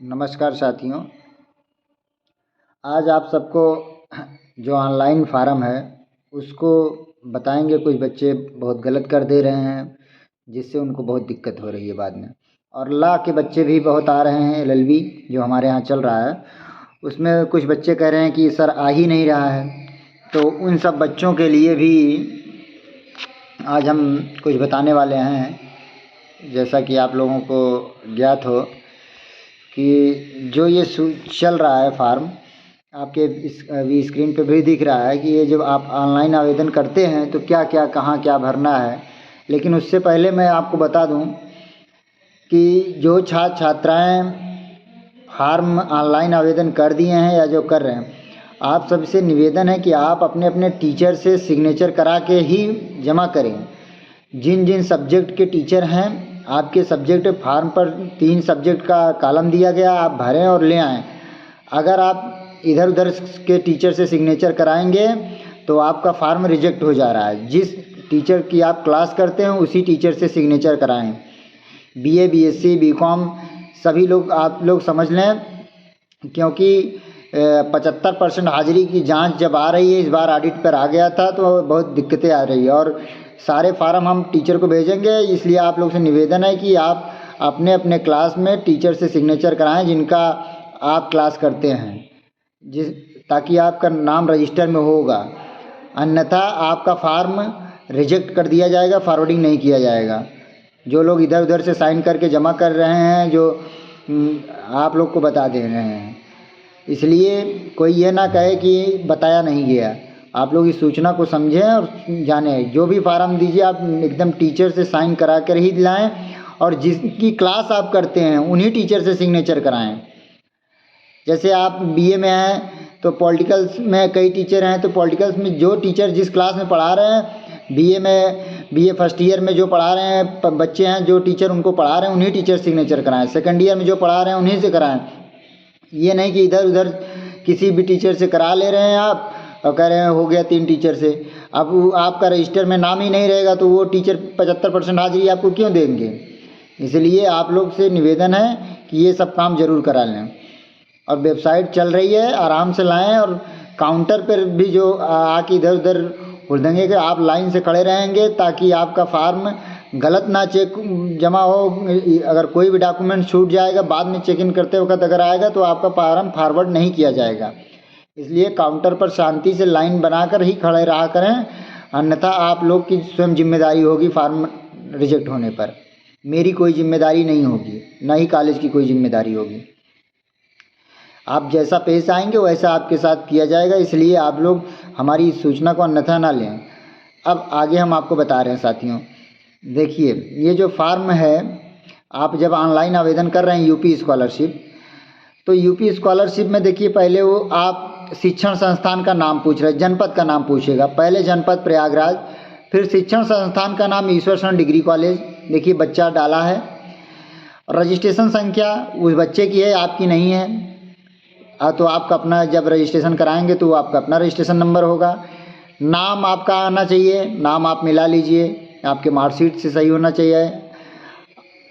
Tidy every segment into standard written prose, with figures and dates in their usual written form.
नमस्कार साथियों। आज आप सबको जो ऑनलाइन फार्म है उसको बताएंगे। कुछ बच्चे बहुत गलत कर दे रहे हैं जिससे उनको बहुत दिक्कत हो रही है बाद में। और लॉ के बच्चे भी बहुत आ रहे हैं। एलएलबी जो हमारे यहाँ चल रहा है उसमें कुछ बच्चे कह रहे हैं कि सर आ ही नहीं रहा है। तो उन सब बच्चों के लिए भी आज हम कुछ बताने वाले हैं। जैसा कि आप लोगों को ज्ञात हो कि जो ये चल रहा है फार्म, आपके अभी स्क्रीन पे भी दिख रहा है कि ये जब आप ऑनलाइन आवेदन करते हैं तो क्या क्या कहाँ क्या भरना है। लेकिन उससे पहले मैं आपको बता दूं कि जो छात्र छात्राएं फार्म ऑनलाइन आवेदन कर दिए हैं या जो कर रहे हैं, आप सबसे निवेदन है कि आप अपने अपने टीचर से सिग्नेचर करा के ही जमा करें। जिन जिन सब्जेक्ट के टीचर हैं, आपके सब्जेक्ट फार्म पर 3 सब्जेक्ट का कॉलम दिया गया, आप भरें और ले आएँ। अगर आप इधर उधर के टीचर से सिग्नेचर कराएंगे तो आपका फार्म रिजेक्ट हो जा रहा है। जिस टीचर की आप क्लास करते हैं उसी टीचर से सिग्नेचर कराएं। बीए, बीएससी, बीकॉम सभी लोग आप लोग समझ लें, क्योंकि 75% हाजिरी की जांच जब आ रही है, इस बार ऑडिट पर आ गया था तो बहुत दिक्कतें आ रही है। और सारे फार्म हम टीचर को भेजेंगे, इसलिए आप लोग से निवेदन है कि आप अपने अपने क्लास में टीचर से सिग्नेचर कराएं जिनका आप क्लास करते हैं, ताकि आपका नाम रजिस्टर में होगा। अन्यथा आपका फार्म रिजेक्ट कर दिया जाएगा, फॉरवर्डिंग नहीं किया जाएगा। जो लोग इधर उधर से साइन करके जमा कर रहे हैं, जो आप लोग को बता दे रहे हैं, इसलिए कोई ये ना कहे कि बताया नहीं गया। आप लोग इस सूचना को समझें और जानें। जो भी फार्म दीजिए आप एकदम टीचर से साइन करा कर ही दिलाएं, और जिसकी क्लास आप करते हैं उन्हीं टीचर से सिग्नेचर कराएं। जैसे आप बीए में हैं तो पॉलिटिकल्स में कई टीचर हैं, तो पॉलिटिकल्स में जो टीचर जिस क्लास में पढ़ा रहे हैं, बीए फर्स्ट ईयर में जो पढ़ा रहे हैं बच्चे हैं, जो टीचर उनको पढ़ा रहे हैं उन्हीं टीचर सिग्नेचर कराएं। सेकंड ईयर में जो पढ़ा रहे हैं उन्हीं से कराएं। ये नहीं कि इधर उधर किसी भी टीचर से करा ले रहे हैं आप और कह रहे हैं हो गया 3 टीचर से। अब आपका रजिस्टर में नाम ही नहीं रहेगा तो वो टीचर 75% हाजिरी आपको क्यों देंगे। इसलिए आप लोग से निवेदन है कि ये सब काम जरूर करा लें। और वेबसाइट चल रही है, आराम से लाएं। और काउंटर पर भी जो आके इधर उधर हुड़दंगे के आप लाइन से खड़े रहेंगे, ताकि आपका फार्म गलत ना चेक जमा हो। अगर कोई भी डॉक्यूमेंट छूट जाएगा, बाद में चेक इन करते वक्त अगर आएगा तो आपका फार्म फॉरवर्ड नहीं किया जाएगा। इसलिए काउंटर पर शांति से लाइन बनाकर ही खड़े रहा करें, अन्यथा आप लोग की स्वयं जिम्मेदारी होगी फार्म रिजेक्ट होने पर। मेरी कोई जिम्मेदारी नहीं होगी, ना ही कॉलेज की कोई जिम्मेदारी होगी। आप जैसा पेश आएंगे वैसा आपके साथ किया जाएगा। इसलिए आप लोग हमारी इस सूचना को अन्यथा ना लें। अब आगे हम आपको बता रहे हैं साथियों, देखिए ये जो फार्म है, आप जब ऑनलाइन आवेदन कर रहे हैं यूपी स्कॉलरशिप, तो यूपी स्कॉलरशिप में देखिए पहले वो आप शिक्षण संस्थान का नाम पूछ रहे हैं, जनपद का नाम पूछेगा। पहले जनपद प्रयागराज, फिर शिक्षण संस्थान का नाम ईश्वरचंद्र डिग्री कॉलेज। देखिए बच्चा डाला है। रजिस्ट्रेशन संख्या उस बच्चे की है, आपकी नहीं है। तो आपका अपना जब रजिस्ट्रेशन कराएंगे तो आपका अपना रजिस्ट्रेशन नंबर होगा। नाम आपका आना चाहिए, नाम आप मिला लीजिए, आपके मार्कशीट से सही होना चाहिए।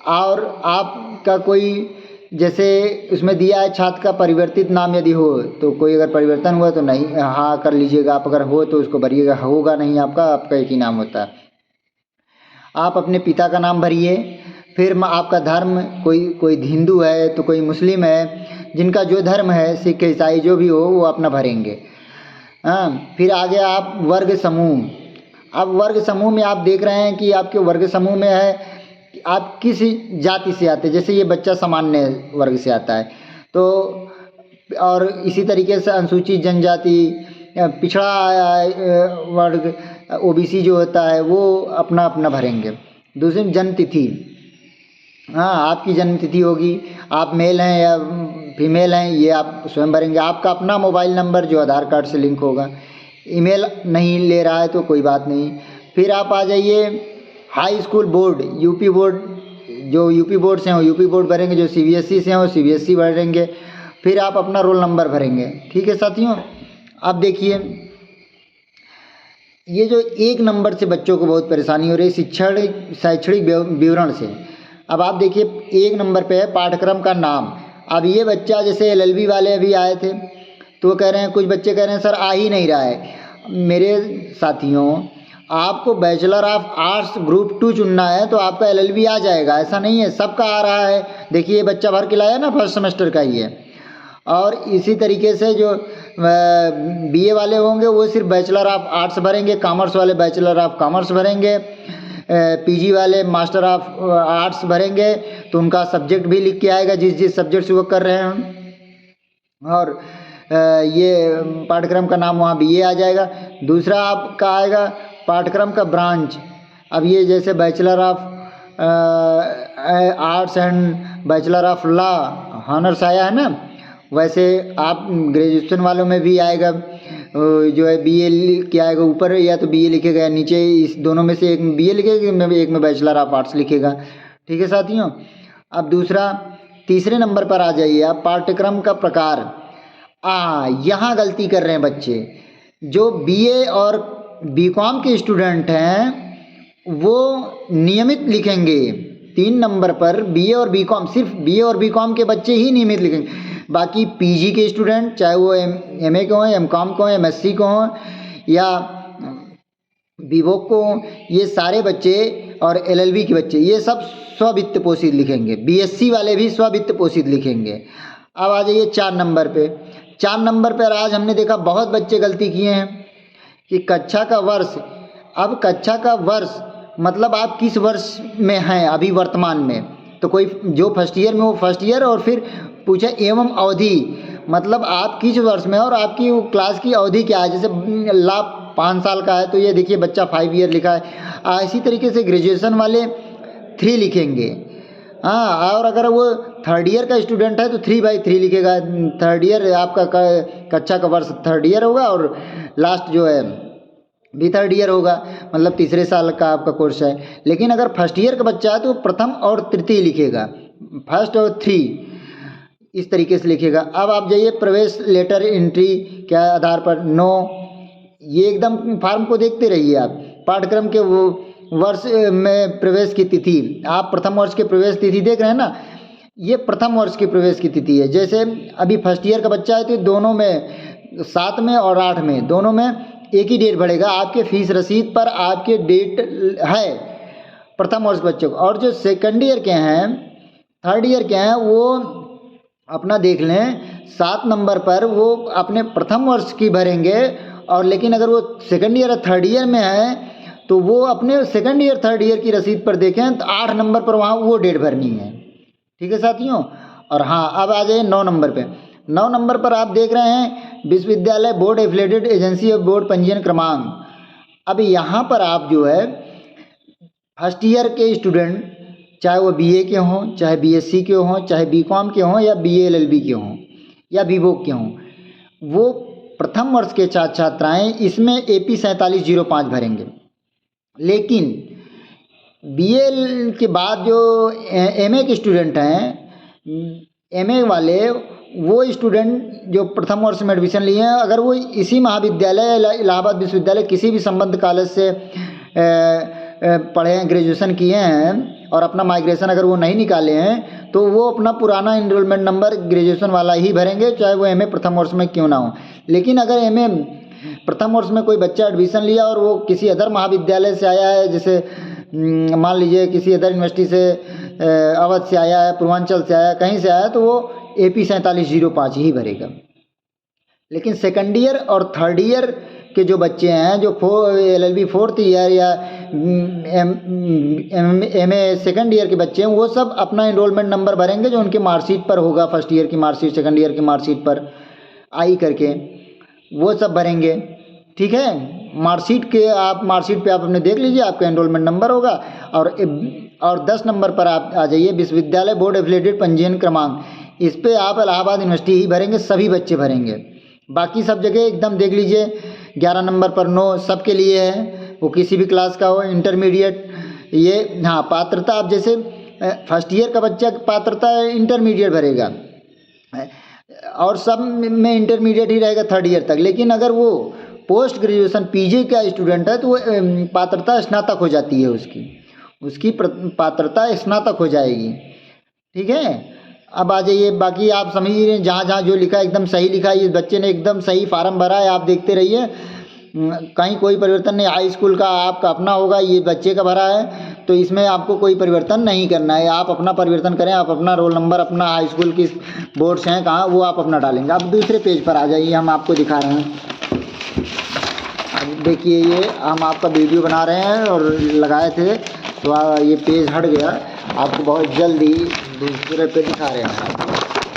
और आपका कोई जैसे उसमें दिया है छात्र का परिवर्तित नाम यदि हो, तो कोई अगर परिवर्तन हुआ तो नहीं हाँ कर लीजिएगा आप, अगर हो तो उसको भरिएगा, होगा नहीं आपका एक ही नाम होता है। आप अपने पिता का नाम भरिए। फिर आपका धर्म, कोई हिंदू है तो कोई मुस्लिम है, जिनका जो धर्म है, सिख ईसाई जो भी हो वो अपना भरेंगे। हाँ, फिर आगे आप वर्ग समूह। अब वर्ग समूह में आप देख रहे हैं कि आपके वर्ग समूह में है आप किस जाति से आते हैं। जैसे ये बच्चा सामान्य वर्ग से आता है, तो और इसी तरीके से अनुसूचित जनजाति, पिछड़ा वर्ग, ओबीसी जो होता है वो अपना अपना भरेंगे। दूसरी जन्म तिथि, हाँ आपकी जन्म तिथि होगी, आप मेल हैं या फीमेल हैं ये आप स्वयं भरेंगे। आपका अपना मोबाइल नंबर जो आधार कार्ड से लिंक होगा। ईमेल नहीं ले रहा है तो कोई बात नहीं। फिर आप आ जाइए high school board, UP board, जो यूपी बोर्ड से हैं वो यूपी बोर्ड भरेंगे, जो सीबीएसई से हैं वो सीबीएसई भरेंगे। फिर आप अपना रोल नंबर भरेंगे। ठीक है साथियों। अब देखिए ये जो 1 नंबर से बच्चों को बहुत परेशानी हो रही है शैक्षणिक विवरण से। अब आप देखिए 1 नंबर पे है पाठ्यक्रम का नाम। अब ये बच्चा जैसे एलएलबी वाले अभी आए थे तो कह रहे हैं, कुछ बच्चे कह रहे हैं सर आ ही नहीं रहा है। मेरे साथियों, आपको बैचलर ऑफ आर्ट्स ग्रुप 2 चुनना है तो आपका एलएलबी आ जाएगा, ऐसा नहीं है सबका आ रहा है। देखिए ये बच्चा भर के लाया ना, फर्स्ट सेमेस्टर का ही है। और इसी तरीके से जो बीए वाले होंगे वो सिर्फ बैचलर ऑफ आर्ट्स भरेंगे, कॉमर्स वाले बैचलर ऑफ कॉमर्स भरेंगे, पीजी वाले मास्टर ऑफ आर्ट्स भरेंगे। तो उनका सब्जेक्ट भी लिख के आएगा जिस जिस सब्जेक्ट से वो कर रहे हैं, और ये पाठ्यक्रम का नाम वहाँ बीए आ जाएगा। दूसरा आपका आएगा पाठ्यक्रम का ब्रांच। अब ये जैसे bachelor of arts and bachelor of law honours आया है ना, वैसे आप ग्रेजुएशन वालों में भी आएगा जो है बीए लिख के आएगा, ऊपर या तो बीए लिखेगा या नीचे, इस दोनों में से एक में बीए लिखेगा, एक में बैचलर ऑफ आर्ट्स लिखेगा। ठीक है साथियों। अब दूसरा तीसरे नंबर पर आ जाइए आप, पाठ्यक्रम का प्रकार। यहाँ गलती कर रहे हैं बच्चे। जो बीए और बीकॉम के स्टूडेंट हैं वो नियमित लिखेंगे 3 नंबर पर। बीए और बीकॉम, सिर्फ बीए और बीकॉम के बच्चे ही नियमित लिखेंगे। बाकी पीजी के स्टूडेंट, चाहे वो एमए के हों, एमकॉम को हों, एमएससी को हों या बीवोक को हों, ये सारे बच्चे और एलएलबी के बच्चे ये सब स्ववित्त पोषित लिखेंगे। बीएससी वाले भी स्ववित्त पोषित लिखेंगे। अब आ जाइए 4 नंबर पे। 4 नंबर पर आज हमने देखा बहुत बच्चे गलती किए हैं कि कक्षा का वर्ष। अब कक्षा का वर्ष मतलब आप किस वर्ष में हैं अभी वर्तमान में। तो कोई जो फर्स्ट ईयर में वो फर्स्ट ईयर, और फिर पूछा एवं अवधि, मतलब आप किस वर्ष में और आपकी वो क्लास की अवधि क्या है। जैसे ला 5 साल का है तो ये देखिए बच्चा 5 ईयर लिखा है। इसी तरीके से ग्रेजुएशन वाले 3 लिखेंगे। हाँ, और अगर वो 3rd ईयर का स्टूडेंट है तो 3/3 लिखेगा। 3rd ईयर आपका कक्षा का वर्ष 3rd ईयर होगा और लास्ट जो है भी 3rd ईयर होगा, मतलब तीसरे साल का आपका कोर्स है। लेकिन अगर फर्स्ट ईयर का बच्चा है तो प्रथम और तृतीय लिखेगा, फर्स्ट और 3 इस तरीके से लिखेगा। अब आप जाइए प्रवेश लेटर एंट्री के आधार पर 9, ये एकदम फॉर्म को देखते रहिए आप। पाठ्यक्रम के वो वर्ष में प्रवेश की तिथि, आप प्रथम वर्ष के प्रवेश तिथि देख रहे हैं ना, ये प्रथम वर्ष की प्रवेश की तिथि है। जैसे अभी फर्स्ट ईयर का बच्चा है तो दोनों में 7 में और 8 में दोनों में एक ही डेट बढ़ेगा। आपके फीस रसीद पर आपके डेट है प्रथम वर्ष बच्चों को। और जो सेकंड ईयर के हैं, 3rd ईयर के हैं, वो अपना देख लें 7 नंबर पर वो अपने प्रथम वर्ष की भरेंगे। और लेकिन अगर वो सेकंड ईयर या 3rd ईयर में है तो वो अपने सेकंड ईयर 3rd ईयर की रसीद पर देखें तो 8 नंबर पर वहाँ वो डेट भरनी है। ठीक है साथियों। और हाँ, अब आ जाइए 9 नंबर पे। 9 नंबर पर आप देख रहे हैं विश्वविद्यालय board affiliated agency of board पंजीयन क्रमांक। अब यहाँ पर आप जो है फर्स्ट ईयर के स्टूडेंट, चाहे वो बीए के हों, चाहे बीएससी के हों, चाहे बीकॉम के हों या बीए एलएलबी के हों या बीवोक के हों, वो प्रथम वर्ष के छात्राएँ इसमें AP 4705 भरेंगे। लेकिन बीए के बाद जो एमए के स्टूडेंट हैं, एमए वाले वो स्टूडेंट जो प्रथम वर्ष में एडमिशन लिए हैं, अगर वो इसी महाविद्यालय इलाहाबाद विश्वविद्यालय किसी भी संबद्ध कॉलेज से पढ़े हैं, ग्रेजुएशन किए हैं और अपना माइग्रेशन अगर वो नहीं निकाले हैं तो वो अपना पुराना इनरोलमेंट नंबर ग्रेजुएशन वाला ही भरेंगे, चाहे वो एमए प्रथम वर्ष में क्यों ना हो। लेकिन अगर एमए प्रथम वर्ष में कोई बच्चा एडमिशन लिया और वो किसी अदर महाविद्यालय से आया है, जैसे मान लीजिए किसी अदर यूनिवर्सिटी से, अवध से आया है, पूर्वांचल से आया है, कहीं से आया है, तो वो AP 4705 ही भरेगा। लेकिन सेकंड ईयर और 3rd ईयर के जो बच्चे हैं, जो LLB 4th ईयर या MA सेकंड ईयर के बच्चे हैं, वो सब अपना इनरोलमेंट नंबर भरेंगे जो उनके मार्कशीट पर होगा, फर्स्ट ईयर की मार्कशीट, सेकंड ईयर की मार्कशीट पर आई करके वो सब भरेंगे। ठीक है, मार्कशीट पे आप अपने देख लीजिए, आपका एनरोलमेंट नंबर होगा। और 10 नंबर पर आप आ जाइए विश्वविद्यालय बोर्ड एफिलिएटेड पंजीयन क्रमांक। इस पे आप इलाहाबाद यूनिवर्सिटी ही भरेंगे, सभी बच्चे भरेंगे। बाकी सब जगह एकदम देख लीजिए। 11 नंबर पर 9 सबके लिए है, वो किसी भी क्लास का हो, इंटरमीडिएट। ये हाँ, पात्रता आप जैसे फर्स्ट ईयर का बच्चा पात्रता इंटरमीडिएट भरेगा और सब में इंटरमीडिएट ही रहेगा 3rd ईयर तक। लेकिन अगर वो पोस्ट ग्रेजुएशन पीजी का स्टूडेंट है तो वो पात्रता स्नातक हो जाती है, उसकी पात्रता स्नातक हो जाएगी। ठीक है। अब आ जाइए, बाकी आप समझ ही रहे हैं, जहाँ जहाँ जो लिखा है एकदम सही लिखा है। इस बच्चे ने एकदम सही फार्म भरा है, आप देखते रहिए, कहीं कोई परिवर्तन नहीं। हाई स्कूल का आपका अपना होगा, ये बच्चे का भरा है, तो इसमें आपको कोई परिवर्तन नहीं करना है। आप अपना परिवर्तन करें, आप अपना रोल नंबर, अपना हाई स्कूल की बोर्ड्स हैं कहाँ, वो आप अपना डालेंगे। अब दूसरे पेज पर आ जाइए, हम आपको दिखा रहे हैं। अब देखिए, ये हम आपका वीडियो बना रहे हैं और लगाए थे, तो ये पेज हट गया, आपको बहुत जल्दी दूसरे पे दिखा रहे हैं।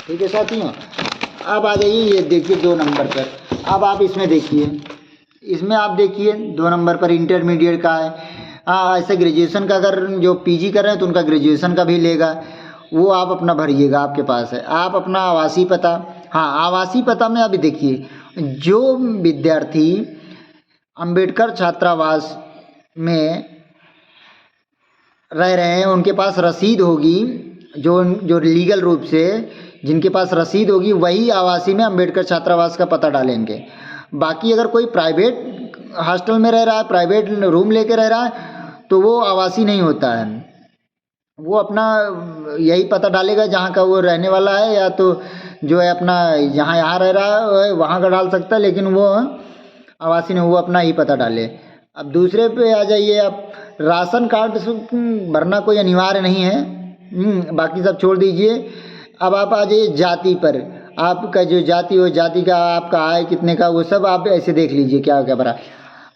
ठीक है साथियों, अब आ जाइए, ये देखिए 2 नंबर पर। अब आप इसमें देखिए, इसमें आप देखिए 2 नंबर पर इंटरमीडिएट का है। हाँ, ऐसे ग्रेजुएशन का, अगर जो पीजी कर रहे हैं तो उनका ग्रेजुएशन का भी लेगा, वो आप अपना भरिएगा, आपके पास है। आप अपना आवासीय पता, हाँ आवासीय पता में अभी देखिए, जो विद्यार्थी अंबेडकर छात्रावास में रह रहे हैं उनके पास रसीद होगी, जो लीगल रूप से जिनके पास रसीद होगी, वही आवासीय में अंबेडकर छात्रावास का पता डालेंगे। बाकी अगर कोई प्राइवेट हॉस्टल में रह रहा है, प्राइवेट रूम लेके रह रहा है, तो वो आवासीय नहीं होता है। वो अपना यही पता डालेगा जहाँ का वो रहने वाला है, या तो जो है अपना यहाँ रह रहा है वहाँ का डाल सकता है, लेकिन वो आवासीय नहीं, वो अपना ही पता डाले। अब दूसरे पे आ जाइए, आप राशन कार्ड भरना कोई अनिवार्य नहीं है, बाकी सब छोड़ दीजिए। अब आप आ जाइए जाति पर, आपका जो जाति हो, जाति का आपका आय कितने का, वो सब आप ऐसे देख लीजिए क्या क्या भरा।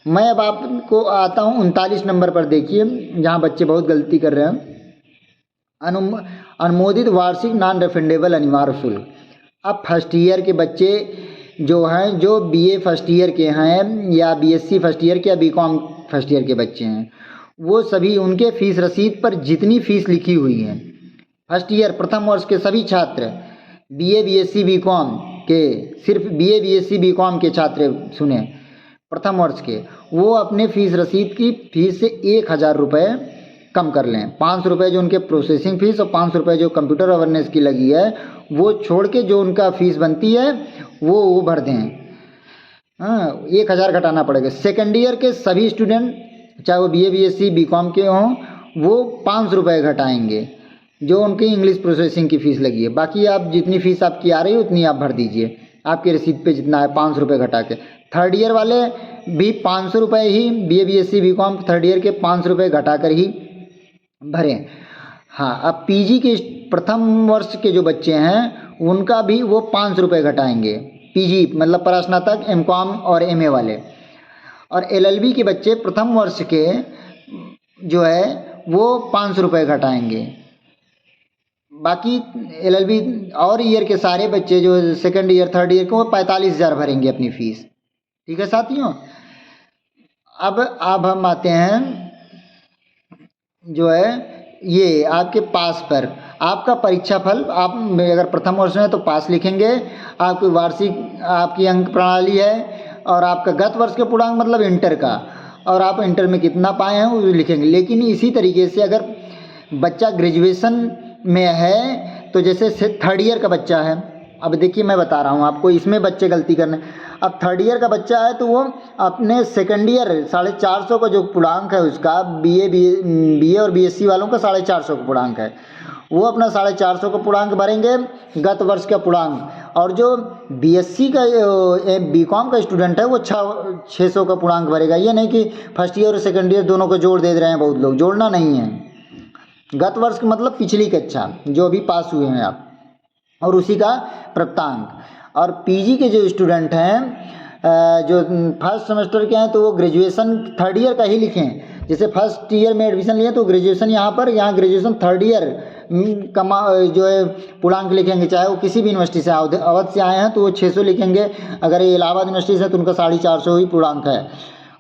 मैं अब आपको आता हूँ 39 नंबर पर, देखिए जहाँ बच्चे बहुत गलती कर रहे हैं। अनुमोदित वार्षिक नॉन रिफंडेबल अनिवार्य शुल्क। अब फर्स्ट ईयर के बच्चे जो हैं, जो बीए फर्स्ट ईयर के हैं, या बीएससी फर्स्ट ईयर के, या बीकॉम फर्स्ट ईयर के बच्चे हैं, वो सभी उनके फीस रसीद पर जितनी फीस लिखी हुई है, फर्स्ट ईयर प्रथम वर्ष के सभी छात्र, बीए बीएससी बीकॉम के, सिर्फ बीए बीएससी बीकॉम के छात्र सुने, प्रथम वर्ष के, वो अपने फीस रसीद की फीस से 1000 रुपये कम कर लें। 500 रुपये जो उनके प्रोसेसिंग फीस और 500 रुपये जो कंप्यूटर अवेयरनेस की लगी है, वो छोड़ के जो उनका फीस बनती है वो भर दें। हाँ, 1000 घटाना पड़ेगा। सेकेंड ईयर के सभी स्टूडेंट, चाहे वो बीए बीएससी बीकॉम के हों, वो 500 रुपये घटाएंगे जो उनकी इंग्लिश प्रोसेसिंग की फ़ीस लगी है। बाकी आप जितनी फ़ीस आपकी आ रही है उतनी आप भर दीजिए, आपकी रसीद पे जितना है 500 रुपये घटा के। थर्ड ईयर वाले भी 500 रुपये ही, BA BSc BCom third year के 500 रुपये घटा कर ही भरें। हाँ, अब पीजी के प्रथम वर्ष के जो बच्चे हैं उनका भी वो 500 रुपये घटाएंगे, पीजी मतलब परास्नातक, एमकॉम और एमए वाले। और एलएलबी के बच्चे प्रथम वर्ष के जो है वो 500 रुपये घटाएंगे। बाकी एलएलबी और ईयर के सारे बच्चे जो सेकंड ईयर थर्ड ईयर के, वो 45,000 भरेंगे अपनी फ़ीस। ठीक है साथियों, अब हम आते हैं जो है ये आपके पास पर, आपका परीक्षा फल, आप अगर प्रथम वर्ष में तो पास लिखेंगे, आपकी वार्षिक आपकी अंक प्रणाली है, और आपका गत वर्ष के पूर्णांक मतलब इंटर का, और आप इंटर में कितना पाए हैं वो लिखेंगे। लेकिन इसी तरीके से अगर बच्चा ग्रेजुएशन में है, तो जैसे थर्ड ईयर का बच्चा है, अब देखिए मैं बता रहा हूँ आपको, इसमें बच्चे गलती करने। अब थर्ड ईयर का बच्चा है तो वो अपने सेकंड ईयर 450 का जो पूर्णांक है उसका, बीए और बीएससी वालों का 450 का पूर्णांक है, वो अपना 450 का पूर्णांक भरेंगे, गत वर्ष का पूर्णांक। और जो बीएससी का बीकॉम का स्टूडेंट है वो 600 का पूर्णांक भरेगा। ये नहीं कि फर्स्ट ईयर और सेकंड ईयर दोनों को जोड़ दे रहे हैं बहुत लोग, जोड़ना नहीं है। गत वर्ष मतलब पिछली कक्षा जो अभी पास हुए हैं आप, और उसी का प्राप्तांक। और पीजी के जो स्टूडेंट हैं जो फर्स्ट सेमेस्टर के हैं, तो वो ग्रेजुएशन थर्ड ईयर का ही लिखें। जैसे फर्स्ट ईयर में एडमिशन लिए तो ग्रेजुएशन यहाँ ग्रेजुएशन थर्ड ईयर जो है पूर्णांक लिखेंगे, चाहे वो किसी भी यूनिवर्सिटी से अवध से आए हैं तो वो 600 लिखेंगे, अगर ये इलाहाबाद यूनिवर्सिटी से तो उनका 450 ही पूर्णांक है,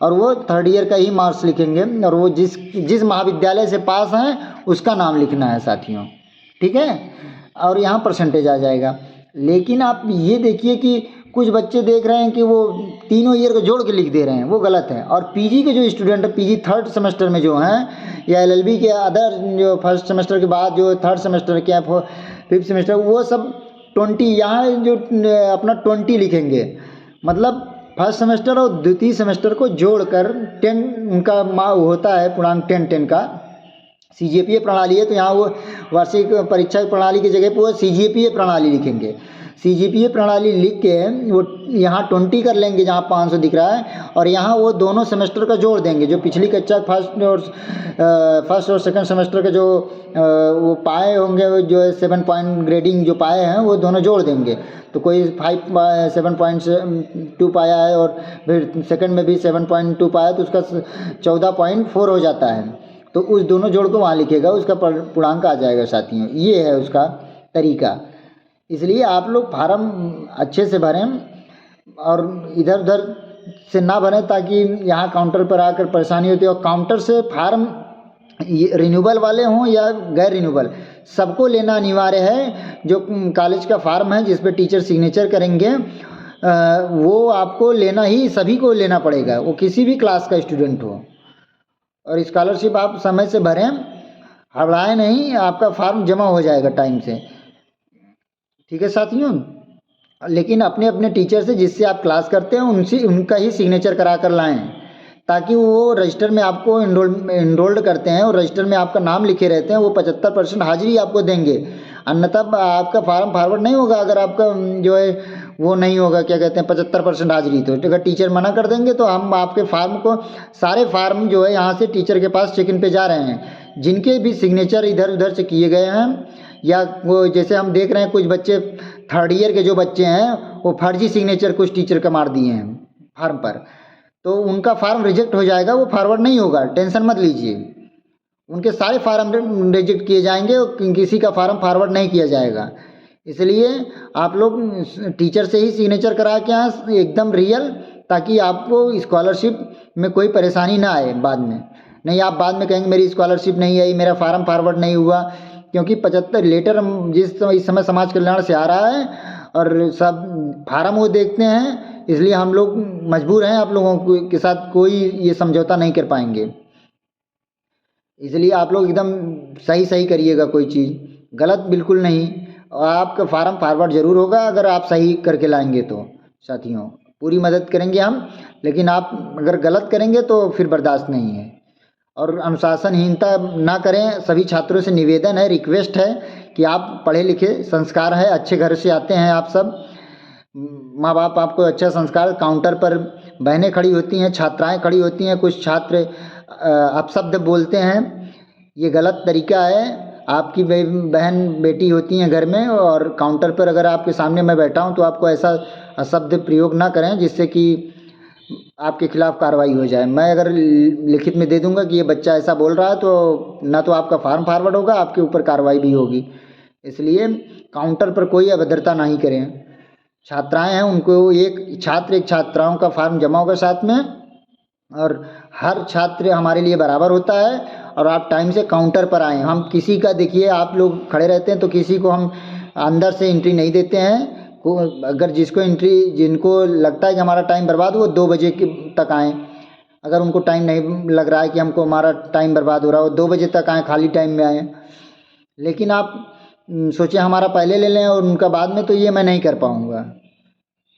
और वो थर्ड ईयर का ही मार्क्स लिखेंगे, और वो जिस महाविद्यालय से पास हैं उसका नाम लिखना है साथियों। ठीक है, और यहाँ परसेंटेज आ जाएगा। लेकिन आप ये देखिए कि कुछ बच्चे देख रहे हैं कि वो तीनों ईयर को जोड़ के लिख दे रहे हैं, वो गलत है। और पीजी के जो स्टूडेंट है, पीजी थर्ड सेमेस्टर में जो हैं, या एलएलबी के अदर जो फर्स्ट सेमेस्टर के बाद जो थर्ड सेमेस्टर के हैं, फिफ्थ सेमेस्टर, वो सब 20 यहाँ जो अपना 20 लिखेंगे, मतलब फर्स्ट सेमेस्टर और द्वितीय सेमेस्टर को जोड़कर 10 उनका होता है पूर्णांक 10 का, CGPA प्रणाली है तो यहाँ वो वार्षिक परीक्षा प्रणाली की जगह पर वो CGPA प्रणाली लिखेंगे। CGPA प्रणाली लिख के वो यहाँ 20 कर लेंगे जहाँ 500 दिख रहा है, और यहाँ वो दोनों सेमेस्टर का जोड़ देंगे, जो पिछली कक्षा फर्स्ट और सेकंड सेमेस्टर के जो वो पाए होंगे, जो 7 पॉइंट ग्रेडिंग जो पाए हैं वो दोनों जोड़ देंगे। तो कोई 7.2 पाया है और फिर सेकंड में भी 7.2 पाया तो उसका 14.4 हो जाता है, तो उस दोनों जोड़ को वहाँ लिखेगा, उसका पूर्णांक आ जाएगा साथियों। ये है उसका तरीका। इसलिए आप लोग फार्म अच्छे से भरें और इधर उधर से ना भरें, ताकि यहाँ काउंटर पर आकर परेशानी होती है। और काउंटर से फार्म रिन्यूअल वाले हों या गैर रिन्यूअल, सबको लेना अनिवार्य है। जो कॉलेज का फार्म है जिस पे टीचर सिग्नेचर करेंगे वो आपको लेना ही, सभी को लेना पड़ेगा, वो किसी भी क्लास का स्टूडेंट हो। और स्कॉलरशिप आप समय से भरें, हड़बड़ाएं नहीं, आपका फार्म जमा हो जाएगा टाइम से। ठीक है साथियों, लेकिन अपने अपने टीचर से जिससे आप क्लास करते हैं उनसे उनका ही सिग्नेचर करा कर लाएँ, ताकि वो रजिस्टर में आपको इनरोल्ड करते हैं और रजिस्टर में आपका नाम लिखे रहते हैं, वो 75% हाजिरी आपको देंगे। अन्यथा आपका फार्म फॉरवर्ड नहीं होगा अगर आपका जो है वो नहीं होगा, क्या कहते हैं, 75% हाजिरी। तो अगर टीचर मना कर देंगे तो हम आपके फार्म को, सारे फार्म जो है यहाँ से टीचर के पास चेक इन पे जा रहे हैं, जिनके भी सिग्नेचर इधर उधर से किए गए हैं, या वो जैसे हम देख रहे हैं कुछ बच्चे थर्ड ईयर के जो बच्चे हैं वो फर्जी सिग्नेचर कुछ टीचर का मार दिए हैं फार्म पर, तो उनका फार्म रिजेक्ट हो जाएगा, वो फॉरवर्ड नहीं होगा, टेंशन मत लीजिए। उनके सारे फार्म रिजेक्ट किए जाएंगे और किसी का फार्म फॉरवर्ड नहीं किया जाएगा। इसलिए आप लोग टीचर से ही सिग्नेचर करा के आए एकदम रियल, ताकि आपको स्कॉलरशिप में कोई परेशानी ना आए बाद में। नहीं आप बाद में कहेंगे मेरी स्कॉलरशिप नहीं आई, मेरा फार्म फॉरवर्ड नहीं हुआ, क्योंकि 75 लेटर इस समय समाज कल्याण से आ रहा है और सब फार्म वो देखते हैं, इसलिए हम लोग मजबूर हैं आप लोगों के साथ कोई ये समझौता नहीं कर पाएंगे। इसलिए आप लोग एकदम सही सही करिएगा, कोई चीज़ गलत बिल्कुल नहीं, और आपका फार्म फॉरवर्ड ज़रूर होगा अगर आप सही करके लाएंगे तो। साथियों पूरी मदद करेंगे हम, लेकिन आप अगर गलत करेंगे तो फिर बर्दाश्त नहीं है। और अनुशासनहीनता ना करें, सभी छात्रों से निवेदन है, रिक्वेस्ट है कि आप पढ़े लिखे, संस्कार है, अच्छे घर से आते हैं आप सब, माँ बाप आपको अच्छा संस्कार, काउंटर पर बहनें खड़ी होती हैं, छात्राएं खड़ी होती हैं, कुछ छात्र अपशब्द बोलते हैं, ये गलत तरीका है। आपकी बहन बेटी होती हैं घर में, और काउंटर पर अगर आपके सामने मैं बैठा हूँ तो आपको ऐसा शब्द प्रयोग ना करें जिससे कि आपके खिलाफ कार्रवाई हो जाए। मैं अगर लिखित में दे दूंगा कि ये बच्चा ऐसा बोल रहा है तो ना तो आपका फार्म फॉरवर्ड होगा, आपके ऊपर कार्रवाई भी होगी। इसलिए काउंटर पर कोई अभद्रता नहीं करें। छात्राएं हैं उनको एक छात्राओं का फार्म जमा होगा साथ में, और हर छात्र हमारे लिए बराबर होता है। और आप टाइम से काउंटर पर आएँ। हम किसी का, देखिए आप लोग खड़े रहते हैं तो किसी को हम अंदर से एंट्री नहीं देते हैं। अगर जिनको लगता है कि हमारा टाइम बर्बाद हो, वो 2 बजे तक आएँ। अगर उनको टाइम नहीं लग रहा है कि हमको हमारा टाइम बर्बाद हो रहा है, वो 2 बजे तक आएँ, खाली टाइम में आएँ। लेकिन आप सोचें हमारा पहले ले लें और उनका बाद में, तो ये मैं नहीं कर पाऊँगा।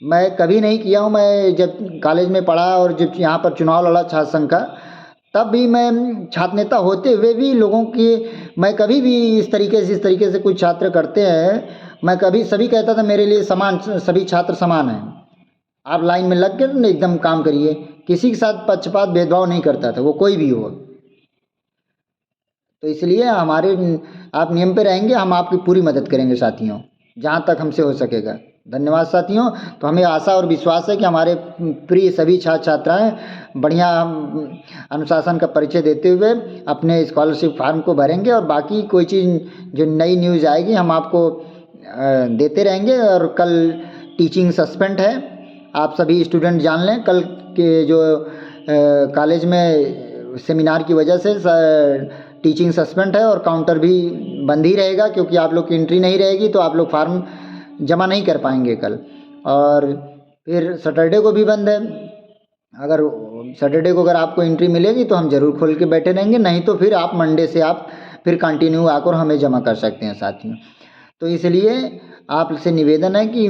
मैं कभी नहीं किया हूँ। मैं जब कॉलेज में पढ़ा और जब यहाँ पर चुनाव लड़ा छात्र संघ का, तब भी मैं छात्र नेता होते हुए भी लोगों की, मैं कभी भी इस तरीके से कुछ छात्र करते हैं, मैं कभी सभी कहता था मेरे लिए समान, सभी छात्र समान हैं, आप लाइन में लग कर एकदम काम करिए। किसी के साथ पक्षपात भेदभाव नहीं करता था, वो कोई भी हो। तो इसलिए आप नियम पे रहेंगे, हम आपकी पूरी मदद करेंगे साथियों, जहाँ तक हमसे हो सकेगा। धन्यवाद साथियों। तो हमें आशा और विश्वास है कि हमारे प्रिय सभी छात्र छात्राएं बढ़िया अनुशासन का परिचय देते हुए अपने स्कॉलरशिप फार्म को भरेंगे, और बाकी कोई चीज़ जो नई न्यूज़ आएगी हम आपको देते रहेंगे। और कल टीचिंग सस्पेंड है, आप सभी स्टूडेंट जान लें। कल के जो कॉलेज में सेमिनार की वजह से टीचिंग सस्पेंड है, और काउंटर भी बंद ही रहेगा, क्योंकि आप लोग की एंट्री नहीं रहेगी तो आप लोग फार्म जमा नहीं कर पाएंगे कल। और फिर सैटरडे को भी बंद है। अगर सैटरडे को अगर आपको एंट्री मिलेगी तो हम ज़रूर खोल के बैठे रहेंगे, नहीं तो फिर आप मंडे से आप फिर कंटिन्यू आकर हमें जमा कर सकते हैं साथियों। तो इसलिए आपसे निवेदन है कि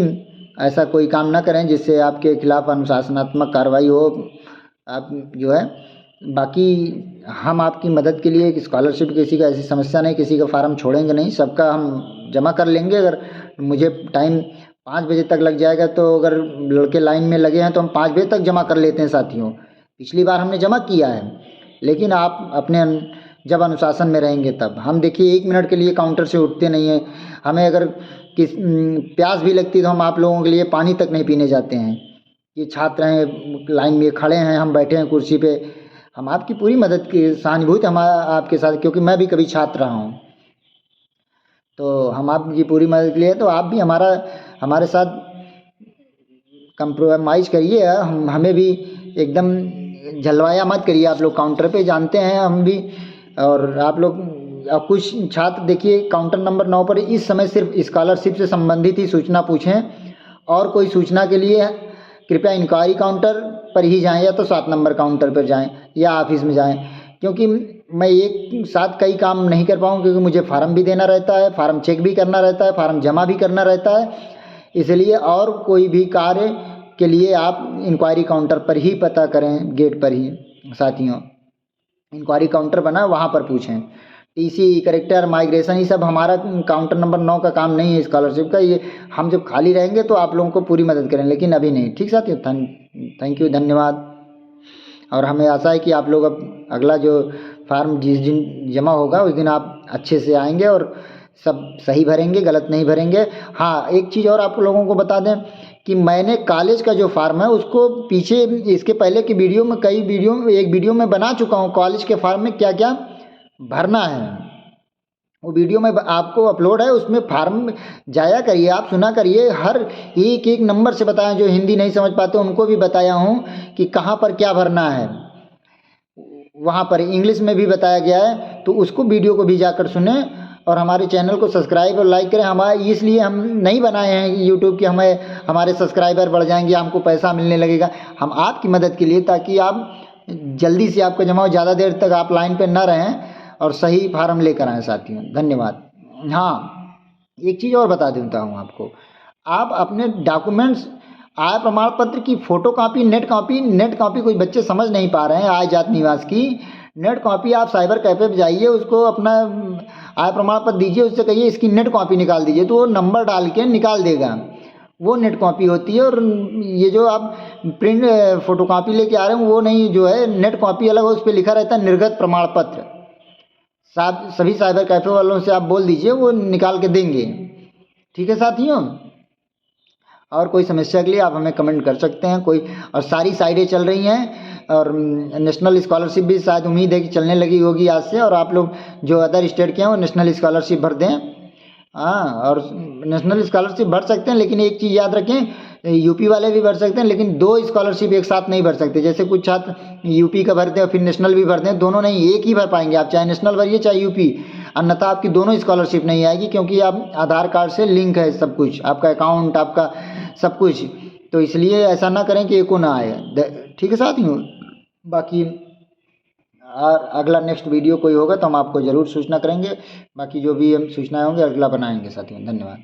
ऐसा कोई काम ना करें जिससे आपके खिलाफ अनुशासनात्मक कार्रवाई हो। आप जो है बाकी हम आपकी मदद के लिए, एक स्कॉलरशिप किसी का ऐसी समस्या नहीं, किसी का फार्म छोड़ेंगे नहीं, सबका हम जमा कर लेंगे। अगर मुझे टाइम 5 बजे तक लग जाएगा तो अगर लड़के लाइन में लगे हैं तो हम 5 बजे तक जमा कर लेते हैं साथियों। पिछली बार हमने जमा किया है, लेकिन आप अपने जब अनुशासन में रहेंगे तब। हम देखिए 1 मिनट के लिए काउंटर से उठते नहीं हैं। हमें अगर प्यास भी लगती है तो हम आप लोगों के लिए पानी तक नहीं पीने जाते हैं। ये छात्र हैं, लाइन में खड़े हैं, हम बैठे हैं कुर्सी पे, हम आपकी पूरी मदद की सहानुभूति हम आपके साथ, क्योंकि मैं भी कभी छात्र रहा हूँ। तो हम आपकी पूरी मदद के लिए, तो आप भी हमारे साथ कंप्रोमाइज़ करिए। हमें भी एकदम झलवाया मत करिए। आप लोग काउंटर पे जानते हैं हम भी, और आप लोग कुछ छात्र देखिए काउंटर नंबर 9 पर इस समय सिर्फ स्कॉलरशिप से संबंधित ही सूचना पूछें, और कोई सूचना के लिए कृपया इंक्वायरी काउंटर पर ही जाएं, या तो 7 नंबर काउंटर पर जाएं या ऑफिस में जाएं। क्योंकि मैं एक साथ कई काम नहीं कर पाऊँ, क्योंकि मुझे फार्म भी देना रहता है, फार्म चेक भी करना रहता है, फार्म जमा भी करना रहता है। इसलिए और कोई भी कार्य के लिए आप इंक्वायरी काउंटर पर ही पता करें, गेट पर ही साथियों। इंक्वायरी काउंटर बना, वहाँ पर पूछें। टीसी, करेक्टर, माइग्रेशन, ये सब हमारा काउंटर नंबर 9 का काम नहीं है स्कॉलरशिप का। ये हम जब खाली रहेंगे तो आप लोगों को पूरी मदद करें, लेकिन अभी नहीं। ठीक साथियों, थैंक यू, धन्यवाद। और हमें आशा है कि आप लोग अब अगला जो फार्म जिस दिन जमा होगा उस दिन आप अच्छे से आएंगे और सब सही भरेंगे, गलत नहीं भरेंगे। हाँ, एक चीज़ और आप लोगों को बता दें कि मैंने कॉलेज का जो फार्म है उसको पीछे इसके पहले की वीडियो में एक वीडियो में बना चुका हूँ, कॉलेज के फार्म में क्या क्या भरना है। वो वीडियो में आपको अपलोड है, उसमें फार्म जाया करिए, आप सुना करिए। हर एक एक नंबर से बताया, जो हिंदी नहीं समझ पाते उनको भी बताया हूँ कि कहाँ पर क्या भरना है। वहाँ पर इंग्लिश में भी बताया गया है, तो उसको वीडियो को भी जाकर सुने और हमारे चैनल को सब्सक्राइब और लाइक करें। हमारे इसलिए हम नहीं बनाए हैं यूट्यूब कि हमारे सब्सक्राइबर बढ़ जाएंगे, हमको पैसा मिलने लगेगा। हम आपकी मदद के लिए, ताकि आप जल्दी से आपका जमा हो, ज़्यादा देर तक आप लाइन पर ना रहें और सही फार्म लेकर आएँ साथियों। धन्यवाद। हाँ, एक चीज़ और बता देता हूँ आपको, आप अपने डॉक्यूमेंट्स, आय प्रमाण पत्र की फ़ोटो कॉपी, नेट कॉपी कुछ बच्चे समझ नहीं पा रहे हैं, आय जात निवास की नेट कॉपी, आप साइबर कैफ़े पे जाइए, उसको अपना आय प्रमाण पत्र दीजिए, उससे कहिए इसकी नेट कॉपी निकाल दीजिए, तो वो नंबर डाल के निकाल देगा। वो नेट कॉपी होती है, और ये जो आप प्रिंट फ़ोटो कॉपी लेके आ रहे हैं वो नहीं, जो है नेट कॉपी अलग है, उस पर लिखा रहता है निर्गत प्रमाण पत्र। सभी साइबर कैफ़े वालों से आप बोल दीजिए, वो निकाल के देंगे। ठीक है साथियों, और कोई समस्या के लिए आप हमें कमेंट कर सकते हैं कोई। और सारी साइटें चल रही हैं, और नेशनल स्कॉलरशिप भी शायद उम्मीद है कि चलने लगी होगी आज से, और आप लोग जो अदर स्टेट के हैं वो नेशनल स्कॉलरशिप भर दें। हाँ, और नेशनल स्कॉलरशिप भर सकते हैं, लेकिन एक चीज़ याद रखें, यूपी वाले भी भर सकते हैं, लेकिन 2 स्कॉलरशिप एक साथ नहीं भर सकते। जैसे कुछ छात्र यूपी का भरते हैं और फिर नेशनल भी भरते हैं, दोनों नहीं, एक ही भर पाएंगे आप, चाहे नेशनल भरिए चाहे यूपी, अन्यथा आपकी दोनों स्कॉलरशिप नहीं आएगी, क्योंकि आप आधार कार्ड से लिंक है सब कुछ, आपका अकाउंट, आपका सब कुछ। तो इसलिए ऐसा ना करें कि एको ना आए। ठीक है साथियों, बाकी और अगला नेक्स्ट वीडियो कोई होगा तो हम आपको ज़रूर सूचना करेंगे। बाकी जो भी हम सूचनाएं होंगे अगला बनाएंगे साथियों। धन्यवाद।